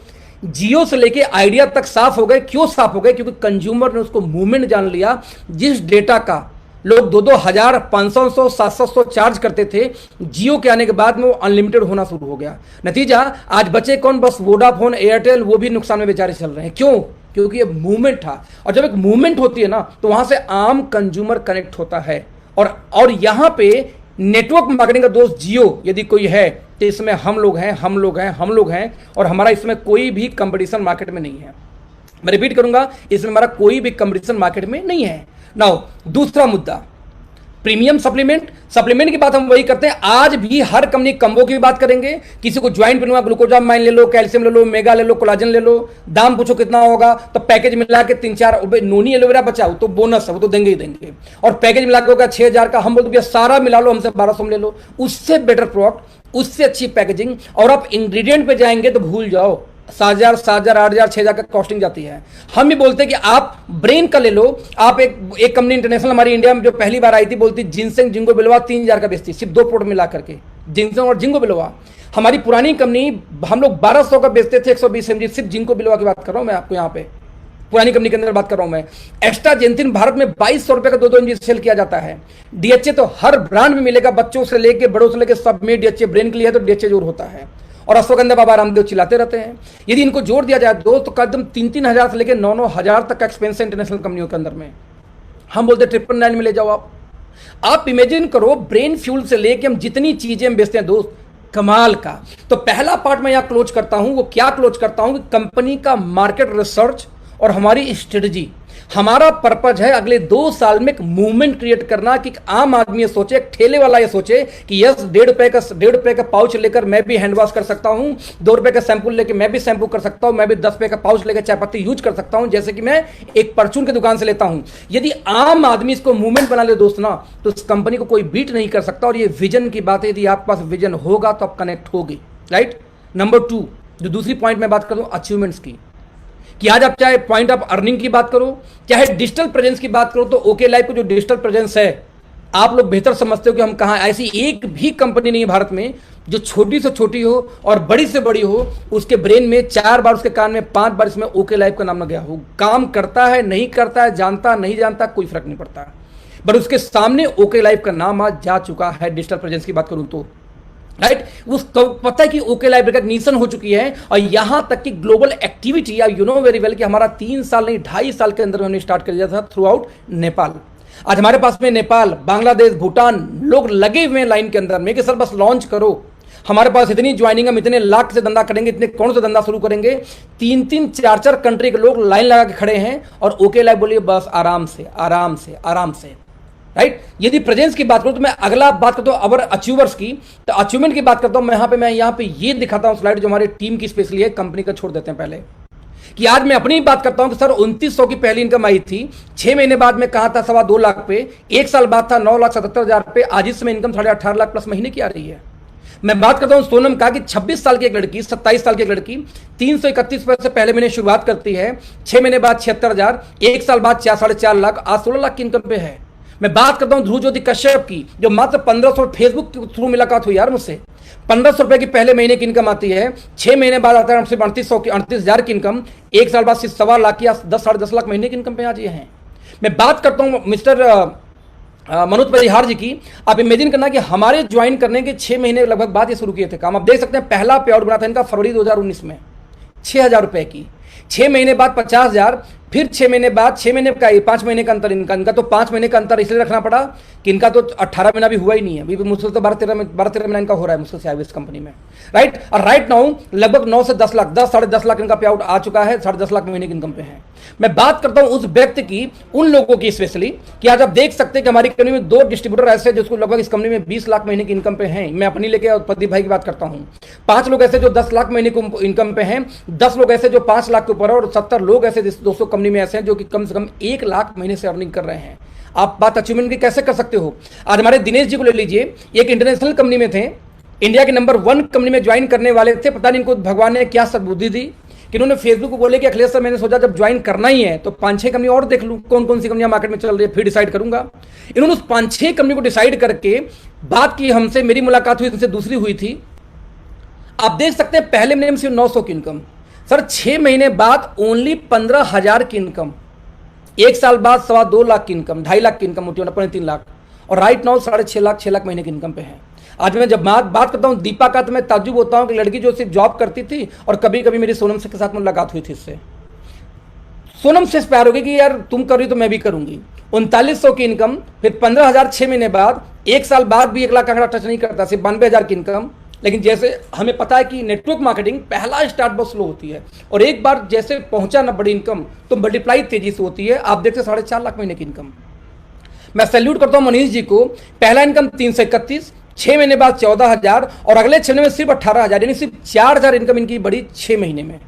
जियो से लेके आइडिया तक साफ हो गए। क्यों साफ हो गए? क्योंकि कंज्यूमर ने उसको मूवमेंट जान लिया। जिस डेटा का लोग 2-2 हजार 500 700 चार्ज करते थे, जियो के आने के बाद में वो अनलिमिटेड होना शुरू हो गया। नतीजा आज बचे कौन? बस वोडाफोन, एयरटेल, वो भी नुकसान में बेचारे चल रहे हैं। क्यों? क्योंकि ये मूवमेंट था। और जब एक मूवमेंट होती है ना, तो वहां से आम कंज्यूमर कनेक्ट होता है। और यहां पे नेटवर्क मार्केटिंग का दोस्त जियो यदि कोई है तो इसमें हम लोग हैं और हमारा इसमें कोई भी कंपटीशन मार्केट में नहीं है। मैं रिपीट करूंगा, इसमें हमारा कोई भी कंपटीशन मार्केट में नहीं है। नाउ दूसरा मुद्दा, प्रीमियम सप्लीमेंट की बात हम वही करते हैं। आज भी हर कंपनी कम्बो की भी बात करेंगे। किसी को ज्वाइंट बनवा, ग्लूकोजामाइन ले लो, कैल्शियम ले लो, मेगा ले लो, कोलाजन ले लो, दाम पूछो कितना होगा, तो पैकेज मिला के 3-4 नोनी एलोवेरा बचाओ तो बोनस है, वो तो देंगे ही देंगे। और पैकेज मिला के होगा 6,000 का, हम बोलते भैया सारा मिला लो, हमसे 1200 में ले लो। उससे बेटर प्रोडक्ट, उससे अच्छी पैकेजिंग। और आप इंग्रेडिएंट पे जाएंगे तो भूल जाओ, 7,000 8,000 6,000 का कॉस्टिंग जाती है। हम भी बोलते हैं कि आप ब्रेन का ले लो। आप एक कंपनी इंटरनेशनल हमारी इंडिया में जो पहली बार आई थी, बोलती जिनसेंग जिंगो बिलोवा 3,000 का बेचती, सिर्फ 2 प्रोडक्ट मिला करके, जिनसेंग और जिंगो बिलोवा। हमारी पुरानी कंपनी, हम लोग 1200 का बेचते थे 120 mg, सिर्फ जिंको बिलोवा की बात कर रहा हूं मैं आपको। यहाँ पे पुरानी कंपनी के अंदर बात कर रहा हूं मैं। एक्स्ट्रा जेंथिन भारत में 2200 रुपए का 2 mg सेल किया जाता है। डीएचए तो हर ब्रांड में मिलेगा, बच्चों से लेके बड़ों से लेके सब में डीएचए। ब्रेन के लिए तो डीएचए जोर होता है। और अश्वगंधा बाबा रामदेव चिल्लाते रहते हैं। यदि इनको जोड़ दिया जाए तो कदम 3-3 हजार से लेकर 9-9 हजार तक का एक्सपेंस है इंटरनेशनल कंपनियों के अंदर में। हम बोलते 999 में ले जाओ। आप इमेजिन करो, ब्रेन फ्यूल से लेके हम जितनी चीजें हम बेचते हैं दोस्त, कमाल का। तो पहला पार्ट मैं यहां क्लोज करता हूं। वो क्या क्लोज करता हूं कि कंपनी का मार्केट रिसर्च और हमारी स्ट्रेटजी। हमारा पर्पज है अगले 2 साल में एक मूवमेंट क्रिएट करना कि आम आदमी ये सोचे, एक ठेले वाला ये सोचे कि यस 1.5 रुपए का पाउच लेकर मैं भी हैंड वॉश कर सकता हूं, 2 रुपए का शैम्पू लेकर मैं भी शैम्पू कर सकता हूं, मैं भी 10 रुपए का पाउच लेकर चाय पत्ती यूज कर सकता हूं, जैसे कि मैं एक परचून की दुकान से लेता हूं। यदि आम आदमी इसको मूवमेंट बना ले दोस्त ना, तो इस कंपनी को कोई बीट नहीं कर सकता। और ये विजन की बात है, यदि आपके पास विजन होगा तो आप कनेक्ट होगी। राइट। नंबर 2, जो दूसरी पॉइंट मैं बात कर दूं अचीवमेंट्स की, कि आज आप चाहे पॉइंट ऑफ अर्निंग की बात करो, चाहे डिजिटल प्रेजेंस की बात करो, तो ओके लाइफ को जो डिजिटल प्रेजेंस है, आप लोग बेहतर समझते हो कि हम कहां। ऐसी एक भी कंपनी नहीं है भारत में जो छोटी से छोटी हो और बड़ी से बड़ी हो, उसके ब्रेन में 4 बार, उसके कान में 5 बार इसमें ओके लाइफ का नाम न गया हो। काम करता है नहीं करता है, जानता नहीं जानता, कोई फर्क नहीं पड़ता, बट उसके सामने ओके लाइफ का नाम आज जा चुका है। डिजिटल प्रेजेंस की बात करूं तो राइट, उसको पता है कि ओके लाइफ रिकॉग्निशन हो चुकी है। और यहां तक कि global activity, you know very well कि हमारा 3 साल नहीं 2.5 साल के अंदर हमने स्टार्ट कर दिया था थ्रू आउट नेपाल। आज हमारे पास में नेपाल, बांग्लादेश, भूटान लोग लगे हुए हैं लाइन के अंदर में कि सर बस लॉन्च करो, हमारे पास इतनी ज्वाइनिंग, हम इतने लाख से धंधा करेंगे, इतने कौन सा धंधा शुरू करेंगे। 3-3 4-4 कंट्री के लोग लाइन लगा के खड़े हैं और ओके लाइफ बोलिए बस आराम से आराम से आराम से। राइट। यदि प्रेजेंस की बात करूं तो मैं अगला बात करता हूं अवर अचीवर्स की, तो अचीवमेंट की बात करता हूं। मैं यहाँ पे ये दिखाता हूं स्लाइड जो हमारे टीम की स्पेशली है, कंपनी का छोड़ देते हैं पहले, कि आज मैं अपनी बात करता हूं कि सर 2900 की पहली इनकम आई थी, 6 महीने बाद में कहा था 2.25 लाख पे, 1 साल बाद था 9,77,000 पे, आज इस समय इनकम 18.5 लाख प्लस महीने की आ रही है। मैं बात करता हूं सोनम का कि 26 साल की एक लड़की, 27 साल की एक लड़की 331 पैसे पहले महीने शुरुआत करती है, 6 महीने बाद 76,000, 1 साल बाद 4.5 लाख, आज 16 लाख की इनकम पे है। मैं बात करता हूं ध्रुव ज्योति कश्यप की, जो मात्र 1500 फेसबुक के थ्रू मुलाकात हुई यार मुझसे, 1500 रुपए की पहले महीने की इनकम आती है, 6 महीने बाद आता है सिर्फ 38,000 की इनकम, 1 साल बाद सिर्फ 1.25 लाख या 10-10.5 लाख महीने की इनकम पे आज ये हैं। मैं बात करता हूं मिस्टर मनोज परिहार जी की। आप इमेजिन करना कि हमारे ज्वाइन करने के 6 महीने लगभग बाद ये शुरू किए थे काम। आप देख सकते हैं पहला पे आउट बना था इनका फरवरी 2019 में 6,000 रुपए की, 6 महीने बाद 50,000, फिर 6 महीने बाद 6 महीने का 5 महीने का अंतर इनका तो 5 महीने का अंतर इसलिए रखना पड़ा कि इनका तो 18 महीना भी हुआ ही नहीं है, अभी मुश्किल से 12-13 महीना इनका हो रहा है मुश्किल से इस कंपनी में। राइट। और राइट नाउ लगभग 9 से 10 लाख, 10-10.5 लाख इनका पे आउट आ चुका है, 10.5 लाख महीने की इनकम पे है। मैं बात करता हूं उस व्यक्ति की, उन लोगों की स्पेशली, कि आज आप देख सकते हैं कि हमारी कंपनी में 2 डिस्ट्रीब्यूटर ऐसे जिसको लगभग इस कंपनी में 20 लाख महीने की इनकम पे हैं। मैं अपनी लेके प्रदीप भाई की बात करता हूं। 5 लोग ऐसे जो 10 लाख महीने की इनकम पे हैं, 10 लोग ऐसे जो 5 लाख के ऊपर है, और 70 लोग ऐसे दोस्तों कंपनी में ऐसे हैं जो कि कम से कम 1 लाख महीने से अर्निंग कर रहे हैं। आप बात अचीवमेंट की कैसे कर सकते हो। आज हमारे दिनेश जी को ले लीजिए, एक इंटरनेशनल कंपनी में थे, इंडिया के नंबर 1 कंपनी में ज्वाइन करने वाले थे, पता नहीं इनको भगवान ने क्या सद्बुद्धि दी, कि इन्होंने फेसबुक को बोले कि अखिलेश सर मैंने सोचा जब ज्वाइन करना ही है तो 5-6 कंपनी और देख लूं कौन कौन सी कंपनियां मार्केट में चल रही है, फिर डिसाइड करूंगा। इन्होंने उस 5-6 कंपनी को डिसाइड करके बात की हमसे, मेरी मुलाकात हुई, उनसे दूसरी हुई थी। आप देख सकते हैं पहले महीने में सिर्फ 900 की इनकम, सर 6 महीने बाद ओनली 15,000 की इनकम, 1 साल बाद 2.25 लाख की इनकम, 2.5 लाख की इनकम होती है, 3 लाख, और राइट नाउ 6.5 लाख 6 लाख महीने की इनकम पे है। आज मैं जब बात करता हूँ दीपा का तो मैं ताज्जुब होता हूँ कि लड़की जो सिर्फ जॉब करती थी और कभी कभी मेरी सोनम से के साथ मुलाकात हुई थी, इससे सोनम से प्यार हो गई कि यार तुम कर रही तो मैं भी करूंगी। 3900 की इनकम, फिर 15,000 6 महीने बाद, 1 साल बाद भी 1 लाख का आंकड़ा टच नहीं करता, सिर्फ 92,000 की इनकम। लेकिन जैसे हमें पता है कि नेटवर्क मार्केटिंग पहला स्टार्ट बहुत स्लो होती है और एक बार जैसे पहुंचा ना बड़ी इनकम तो मल्टीप्लाई तेजी से होती है। आप देखते 4.5 लाख महीने की इनकम। मैं सैल्यूट करता हूं मनीष जी को, पहला इनकम 331, 6 महीने बाद 14,000 और अगले 6 महीने में सिर्फ 18,000, यानी सिर्फ 4,000 इनकम इनकी बड़ी 6 महीने में।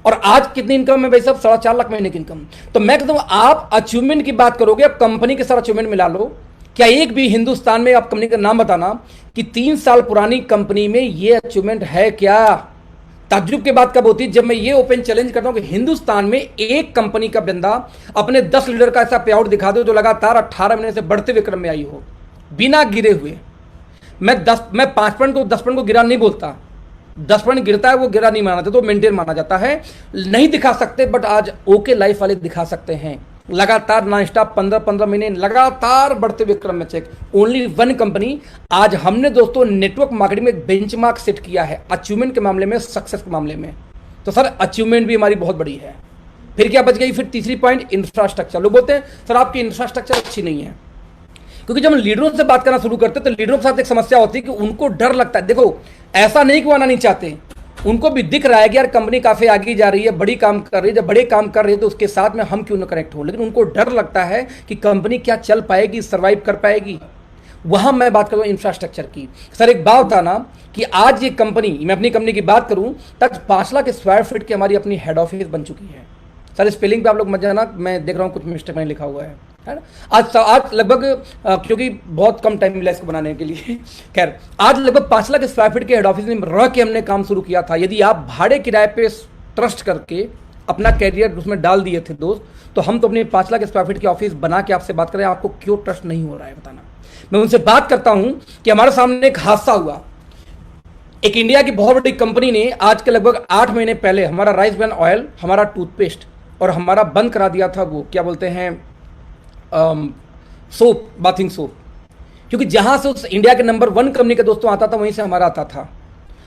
और आज कितनी इनकम है भाई साहब? 4.5 लाख महीने की इनकम। तो मैं कहता हूं आप अचीवमेंट की बात करोगे, अब कंपनी के साथ अचीवमेंट मिला लो। क्या एक भी हिंदुस्तान में आप कंपनी का नाम बताना कि 3 साल पुरानी कंपनी में ये अचीवमेंट है क्या? ताज्जुब की बात कब होती है? जब मैं ये ओपन चैलेंज करता हूं कि हिंदुस्तान में एक कंपनी का बंदा अपने 10 लीडर का ऐसा पे आउट दिखा दो जो लगातार 18 महीने से बढ़ते हुए क्रम में आई हो बिना गिरे हुए। मैं 5 पॉइंट को 10 पॉइंट को गिरा नहीं बोलता, 10 पॉइंट गिरता है वो गिरा नहीं माना जाता, तो मेंटेन माना जाता है। नहीं दिखा सकते बट आज ओके लाइफ वाले दिखा सकते हैं, लगातार नॉन स्टॉप 15-15 महीने लगातार बढ़ते हुए क्रम में चेक। Only one company. आज हमने दोस्तों नेटवर्क मार्केटिंग में बेंचमार्क सेट किया है अचीवमेंट के मामले में, सक्सेस के मामले में। तो सर अचीवमेंट भी हमारी बहुत बड़ी है। फिर क्या बच गई? फिर तीसरी पॉइंट इंफ्रास्ट्रक्चर। लोग बोलते हैं सर आपकी इंफ्रास्ट्रक्चर अच्छी नहीं है, क्योंकि जब हम लीडरों से बात करना शुरू करते हैं तो लीडरों के साथ एक समस्या होती है कि उनको डर लगता है। देखो ऐसा नहीं कि वो आना नहीं चाहते, उनको भी दिख रहा है कि यार कंपनी काफी आगे जा रही है, बड़ी काम कर रही है, जब बड़े काम कर रही है तो उसके साथ में हम क्यों ना कनेक्ट हो, लेकिन उनको डर लगता है कि कंपनी क्या चल पाएगी, सर्वाइव कर पाएगी। वहां मैं बात करूँ इंफ्रास्ट्रक्चर की। सर एक बात था ना कि आज ये कंपनी, मैं अपनी कंपनी की बात करूं तक 5 लाख स्क्वायर फीट की हमारी अपनी हेड ऑफिस बन चुकी है। सर स्पेलिंग पे आप लोग मत जाना, मैं देख रहा हूँ कुछ मिस्टेक मैंने लिखा हुआ है ना। आज लगभग क्योंकि बहुत कम टाइम मिला इसको बनाने के लिए, खैर आज लगभग 5 लाख स्क्वायर फीट के हेड ऑफिस में रह के हमने काम शुरू किया था। यदि आप भाड़े किराए पे ट्रस्ट करके अपना कैरियर उसमें डाल दिए थे दोस्त, तो हम तो अपने 5 लाख स्क्वायर फीट की ऑफिस बना के आपसे बात करें, आपको क्यों ट्रस्ट नहीं हो रहा है बताना। मैं उनसे बात करता हूं कि हमारे सामने एक हादसा हुआ। एक इंडिया की बहुत बड़ी कंपनी ने आज के लगभग 8 महीने पहले हमारा राइस ब्रान ऑयल, हमारा टूथपेस्ट और हमारा बंद करा दिया था, वो क्या बोलते हैं सोप, बाथिंग सोप। क्योंकि जहां से उस इंडिया के नंबर 1 कंपनी का दोस्तों आता था वहीं से हमारा आता था।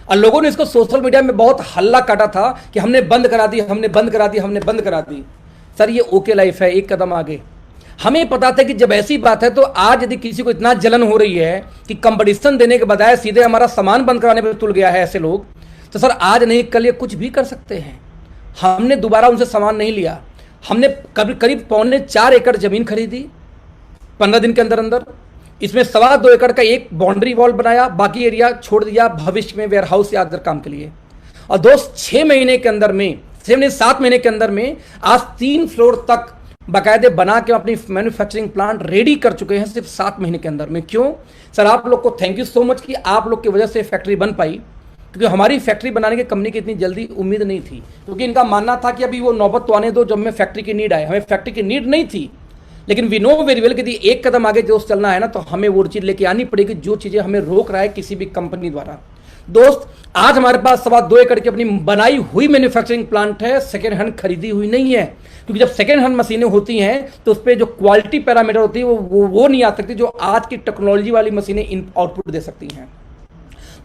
और लोगों ने इसको सोशल मीडिया में बहुत हल्ला काटा था कि हमने बंद करा दी, हमने बंद करा दी, हमने बंद करा दी। सर ये ओके लाइफ है, एक कदम आगे। हमें पता था कि जब ऐसी बात है तो आज यदि किसी को इतना जलन हो रही है कि कंपटीशन देने के बजाय सीधे हमारा सामान बंद कराने पर तुल गया है ऐसे लोग, तो सर आज नहीं कल ये कुछ भी कर सकते हैं। हमने दोबारा उनसे सामान नहीं लिया, हमने करीब 3.25 एकड़ जमीन खरीदी 15 दिन के अंदर अंदर। इसमें 2.25 एकड़ का एक बाउंड्री वॉल बनाया, बाकी एरिया छोड़ दिया भविष्य में वेयर हाउस या अदर काम के लिए। और दोस्त 6 महीने के अंदर में, 7 महीने के अंदर में आज 3 फ्लोर तक बाकायदे बना के अपनी मैन्युफैक्चरिंग प्लांट रेडी कर चुके हैं सिर्फ 7 महीने के अंदर में। क्यों सर? आप लोग को थैंक यू सो मच कि आप लोग की वजह से फैक्ट्री बन पाई, क्योंकि हमारी फैक्ट्री बनाने की कंपनी की इतनी जल्दी उम्मीद नहीं थी। क्योंकि इनका मानना था कि अभी वो नौबत तो आने दो जब हमें फैक्ट्री की नीड आए। हमें फैक्ट्री की नीड नहीं थी, लेकिन वी नो वेरी वेल कि यदि एक कदम आगे जो चलना है ना तो हमें वो चीज़ लेके आनी पड़ेगी जो चीज़ें हमें रोक रहा है किसी भी कंपनी द्वारा। दोस्त आज हमारे पास 2.25 एकड़ की अपनी बनाई हुई मैन्युफैक्चरिंग प्लांट है, सेकेंड हैंड खरीदी हुई नहीं है। क्योंकि जब सेकेंड हैंड मशीनें होती हैं तो उस पर जो क्वालिटी पैरामीटर होती है वो नहीं आ सकती जो आज की टेक्नोलॉजी वाली मशीनें आउटपुट दे सकती हैं।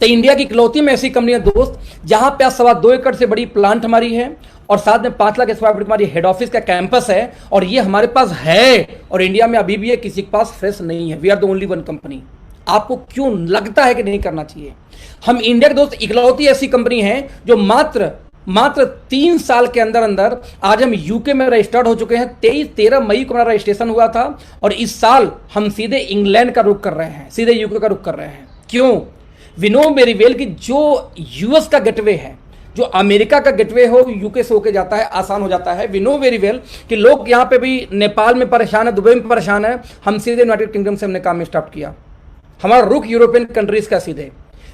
तो इंडिया की इकलौती में ऐसी कंपनी है दोस्त जहां पे 2.25 एकड़ से बड़ी प्लांट हमारी है और साथ में 5 लाख स्क्वायर फीट हमारी हेड ऑफिस का कैंपस है, और ये हमारे पास है और इंडिया में अभी भी है, किसी के पास फ्रेश नहीं है। We are the only one company. आपको क्यों लगता है कि नहीं करना चाहिए? हम इंडिया के दोस्त इकलौती ऐसी कंपनी है जो मात्र 3 साल के अंदर अंदर आज हम यूके में रजिस्टर्ड हो चुके हैं। 13 मई को हमारा रजिस्ट्रेशन हुआ था और इस साल हम सीधे इंग्लैंड का रुख कर रहे हैं, सीधे यूके का रुख कर रहे हैं। क्यों? वी नो वेरी वेल कि जो यूएस का गेटवे है, जो अमेरिका का गेटवे हो, यूके से होके जाता है, आसान हो जाता है। वी नो वेरी वेल कि लोग यहाँ पे भी नेपाल में परेशान है, दुबई में परेशान है, हम सीधे यूनाइटेड किंगडम से हमने काम स्टार्ट किया। हमारा रुख यूरोपियन कंट्रीज का सीधे।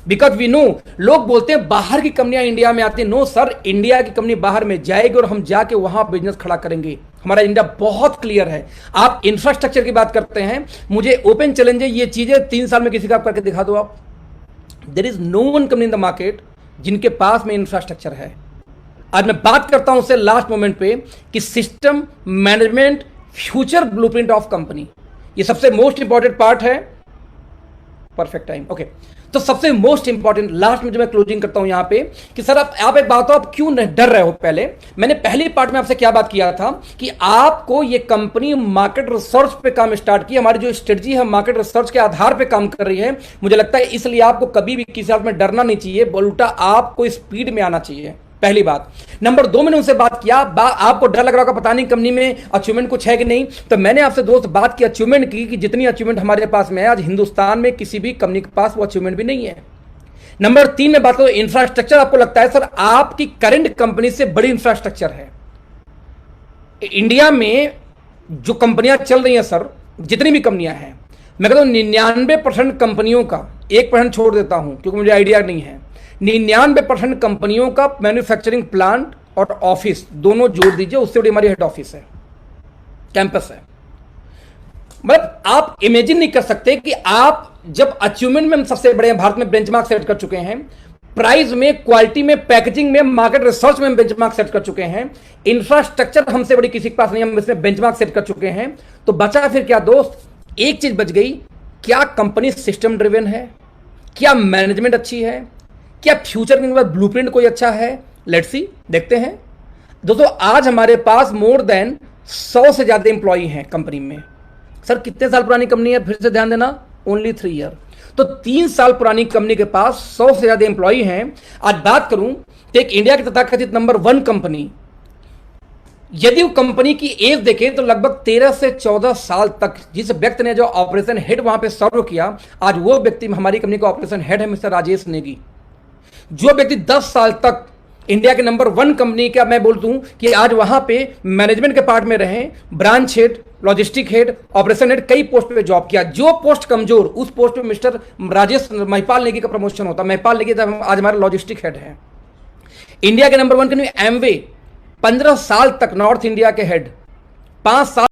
बिकॉज वी नो, लोग बोलते हैं बाहर की कंपनियां इंडिया में आती हैं। नो सर, इंडिया की कंपनी बाहर में जाएगी और हम जाके वहां बिजनेस खड़ा करेंगे। हमारा इंडिया बहुत क्लियर है। आप इंफ्रास्ट्रक्चर की बात करते हैं, मुझे ओपन चैलेंज है, ये चीजें 3 साल में किसी का आप करके दिखा दो आप। There is no one company in the market जिनके पास में इंफ्रास्ट्रक्चर है। आज मैं बात करता हूं उससे लास्ट मोमेंट पे कि system management future blueprint of company, ये सबसे मोस्ट इंपॉर्टेंट पार्ट है। Perfect time, okay. तो सबसे मोस्ट इंपॉर्टेंट लास्ट में जो मैं क्लोजिंग करता हूं यहां पे कि सर आप एक बात हो, आप क्यों डर रहे हो? पहले मैंने पहली पार्ट में आपसे क्या बात किया था कि आपको ये कंपनी मार्केट रिसर्च पे काम स्टार्ट की। हमारी जो स्ट्रेटजी है मार्केट रिसर्च के आधार पे काम कर रही है। मुझे लगता है इसलिए आपको कभी भी किसी हाथ में डरना नहीं चाहिए, उल्टा आपको स्पीड में आना चाहिए। पहली बात। नंबर 2, मैंने उनसे बात किया, आपको डर लग रहा होगा पता नहीं कंपनी में अचीवमेंट कुछ है कि नहीं, तो मैंने आपसे दोस्त बात की अचीवमेंट की कि जितनी अचीवमेंट हमारे पास में है आज हिंदुस्तान में किसी भी कंपनी के पास वो अचीवमेंट भी नहीं है। नंबर 3 में बात करो इंफ्रास्ट्रक्चर। आपको लगता है सर आपकी करंट कंपनी से बड़ी इंफ्रास्ट्रक्चर है इंडिया में? जो कंपनियां चल रही हैं सर, जितनी भी कंपनियां हैं, मैं कहता हूं 99% कंपनियों का, 1% छोड़ देता हूं क्योंकि मुझे आइडिया नहीं है, 99% कंपनियों का मैन्युफैक्चरिंग प्लांट और ऑफिस दोनों जोड़ दीजिए, उससे बड़ी हमारी हेड ऑफिस है, कैंपस है। मतलब आप इमेजिन नहीं कर सकते कि आप जब अचीवमेंट में हम सबसे बड़े हैं, भारत में बेंचमार्क सेट कर चुके हैं, प्राइस में, क्वालिटी में, पैकेजिंग में, मार्केट रिसर्च में हम बेंचमार्क सेट कर चुके हैं, इंफ्रास्ट्रक्चर हमसे बड़ी किसी के पास नहीं, हम इसमें बेंचमार्क सेट कर चुके हैं, तो बचा फिर क्या दोस्त? एक चीज बच गई, क्या कंपनी सिस्टम ड्रिवन है? क्या मैनेजमेंट अच्छी है? क्या फ्यूचर के बाद ब्लूप्रिंट कोई अच्छा है? लेट्स सी, देखते हैं दोस्तों। आज हमारे पास मोर देन 100 से ज्यादा इंप्लॉई हैं कंपनी में। सर कितने साल पुरानी कंपनी है? फिर से ध्यान देना, ओनली 3 ईयर। तो 3 साल पुरानी कंपनी के पास 100 से ज्यादा इंप्लॉई हैं। आज बात करूं तो एक इंडिया की तथाकथित नंबर 1 कंपनी, यदि वो कंपनी की एज देखें तो लगभग 13 से 14 साल तक जिस व्यक्ति ने जो ऑपरेशन हेड वहां पे सर्व किया, आज वो व्यक्ति हमारी कंपनी का ऑपरेशन हेड है, मिस्टर राजेश नेगी। जो व्यक्ति 10 साल तक इंडिया के नंबर 1 कंपनी का, मैं बोलता हूं कि आज वहां पे मैनेजमेंट के पार्ट में रहे, branch head, logistic head, operation head, कई पोस्ट पे जॉब किया। जो पोस्ट कमजोर, उस पोस्ट पे मिस्टर राजेश महिपाल नेगी का प्रमोशन होता। महिपाल नेगी आज हमारे लॉजिस्टिक हेड है। इंडिया के नंबर 1 कंपनी एमवे, 15 साल तक नॉर्थ इंडिया के हेड, 5 साल